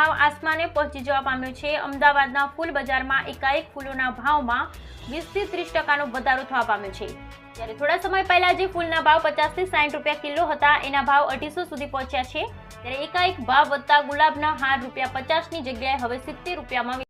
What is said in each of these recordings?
ભાવ આસમાને પહોંચી જવા પામ્યો છે। અમદાવાદના ફૂલ બજારમાં એકાએક ફૂલોના ભાવમાં 20 થી 30% વધારો થવા પામ્યો છે। ત્યારે થોડા સમય પહેલા જે ફૂલના ભાવ 50 થી 60 રૂપિયા કિલો હતા એના ભાવ 250 સુધી પહોંચ્યા છે। ત્યારે એકાએક ભાવ વધતા ગુલાબના હાર ₹50 ની જગ્યાએ હવે 70 રૂપિયામાં।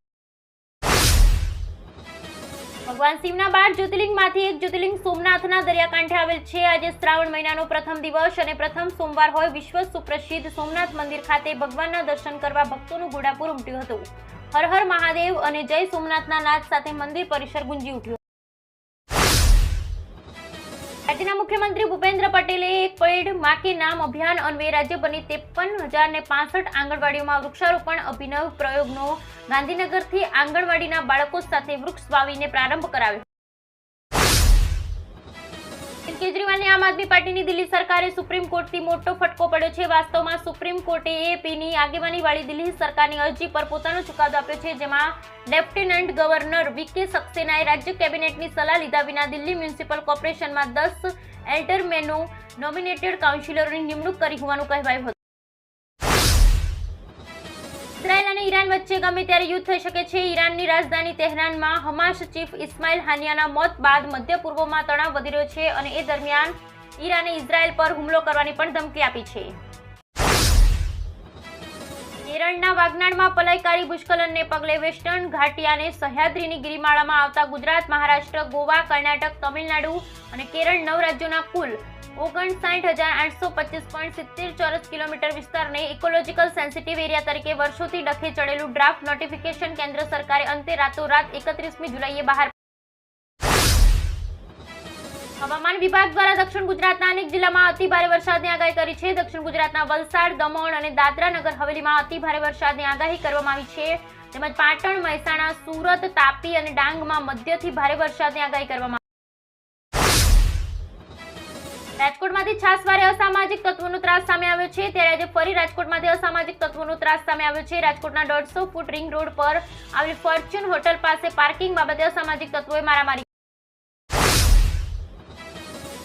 ભગવાન શિવના 12 જ્યોતિર્લિંગમાંથી એક જ્યોતિર્લિંગ સોમનાથના દરિયાકાંઠે આવેલ છે। આજે શ્રાવણ મહિનાનો પ્રથમ દિવસ અને પ્રથમ સોમવાર હોય વિશ્વ સુપ્રસિદ્ધ સોમનાથ મંદિર ખાતે ભગવાનના દર્શન કરવા ભક્તોનું ઘોડાપુર ઉમટ્યું હતું। હર હર મહાદેવ અને જય સોમનાથના નાદ સાથે મંદિર પરિસર ગુંજી ઉઠ્યું। રાજ્યના મુખ્યમંત્રી ભૂપેન્દ્ર પટેલે એક પેડ માં કે નામ અભિયાન અન્વયે રાજ્યભરની 53,065 આંગણવાડીઓમાં વૃક્ષારોપણ અભિનવ પ્રયોગનો ગાંધીનગરથી આંગણવાડીના બાળકો સાથે વૃક્ષ વાવીને પ્રારંભ કરાવ્યો। કેજરીવાલની આમ આદમી પાર્ટીની દિલ્હી સરકારે સુપ્રીમ કોર્ટથી મોટો ફટકો પડ્યો છે। વાસ્તવમાં સુપ્રીમ કોર્ટે એપીની આગેવાનીવાળી દિલ્હી સરકારની અરજી પર પોતાનો ચુકાદો આપ્યો છે, જેમાં લેફ્ટનન્ટ ગવર્નર વીકે સક્સેનાએ રાજ્ય કેબિનેટની સલાહ લીધા વિના દિલ્હી મ્યુનિસિપલ કોર્પોરેશનમાં 10 એલ્ડરમેનો નોમિનેટેડ કાઉન્સિલરોની નિમણૂક કરી હોવાનું કહેવાયું હતું। ઇઝરાયલ અને ઈરાન વચ્ચે ગમે ત્યારે યુદ્ધ થઈ શકે છે। ઈરાનની રાજધાની તેહરાનમાં હમાસ ચીફ ઇસ્માઇલ હાનિયાના મોત બાદ મધ્ય પૂર્વમાં તણાવ વધી રહ્યો છે અને એ દરમિયાન ઈરાને ઇઝરાયલ પર હુમલો કરવાની પણ ધમકી આપી છે। કેરળના વાગનાડમાં પલાયકારી ભૂસ્ખલનને પગલે વેસ્ટર્ન ઘાટી અને સહ્યાદ્રીની ગિરિમાળામાં આવતા ગુજરાત, મહારાષ્ટ્ર, ગોવા, કર્ણાટક, તમિલનાડુ અને કેરળ 9 રાજ્યોના કુલ 59,825.70 ચોરસ કિલોમીટર વિસ્તારને ઇકોલોજીકલ સેન્સિટિવ એરિયા તરીકે વર્ષોથી ડખે ચડેલું ડ્રાફ્ટ નોટિફિકેશન કેન્દ્ર સરકારે અંતે રાતોરાત 31મી જુલાઈએ બહાર। હવામાન વિભાગ દ્વારા દક્ષિણ ગુજરાતના અનેક જિલ્લામાં અતિ ભારે વરસાદની આગાહી કરી છે। દક્ષિણ ગુજરાતના વલસાડ, દમણ અને દાદરા નગર હવેલીમાં અતિ ભારે વરસાદની આગાહી કરવામાં આવી છે, તેમજ પાટણ, મહેસાણા, સુરત, તાપી અને ડાંગમાં મધ્યથી ભારે વરસાદની આગાહી કરવામાં। રાજકોટમાંથી છાસવારે અસામાજિક તત્વોનો ત્રાસ સામે આવ્યો છે, ત્યારે આજે ફરી રાજકોટમાંથી અસામાજિક તત્વોનો ત્રાસ સામે આવ્યો છે। રાજકોટના 150 ફૂટ રિંગ રોડ પર આવેલી ફોર્ચ્યુન હોટલ પાસે પાર્કિંગ બાબતે અસામાજિક તત્વોએ મારામારી।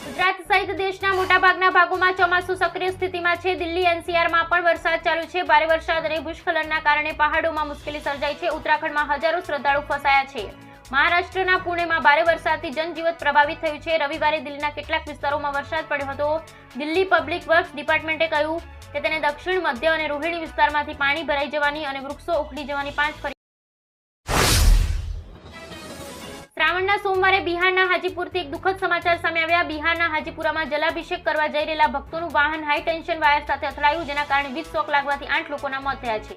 ગુજરાત સહિત દેશના મોટાભાગના ભાગોમાં ચોમાસું સક્રિય સ્થિતિમાં છે। દિલ્હી એનસીઆરમાં પણ વરસાદ ચાલુ છે। ભારે વરસાદ અને ભૂસ્ખલનના કારણે પહાડોમાં મુશ્કેલી સર્જાઈ છે। ઉત્તરાખંડમાં હજારો શ્રદ્ધાળુ ફસાયા છે। મહારાષ્ટ્રના પુણેમાં ભારે વરસાદથી જનજીવન પ્રભાવિત થયું છે। રવિવારે દિલ્હીના કેટલાક વિસ્તારોમાં વરસાદ પડ્યો હતો। દિલ્હી પબ્લિક વર્ક્સ ડિપાર્ટમેન્ટે કહ્યું કે તેને દક્ષિણ, મધ્ય અને રોહિણી વિસ્તારમાંથી પાણી ભરાઈ જવાની અને વૃક્ષો ઉખડી જવાની 5 ફરિયાદ। શ્રાવણના સોમવારે બિહારના હાજીપુરથી એક દુઃખદ સમાચાર સામે આવ્યા। બિહારના હાજીપુરામાં જલાભિષેક કરવા જઈ રહેલા ભક્તોનું વાહન હાઈ ટેન્શન વાયર સાથે અથડાયું, જેના કારણે વીજ શોક લાગવાથી 8 લોકોના મોત થયા છે।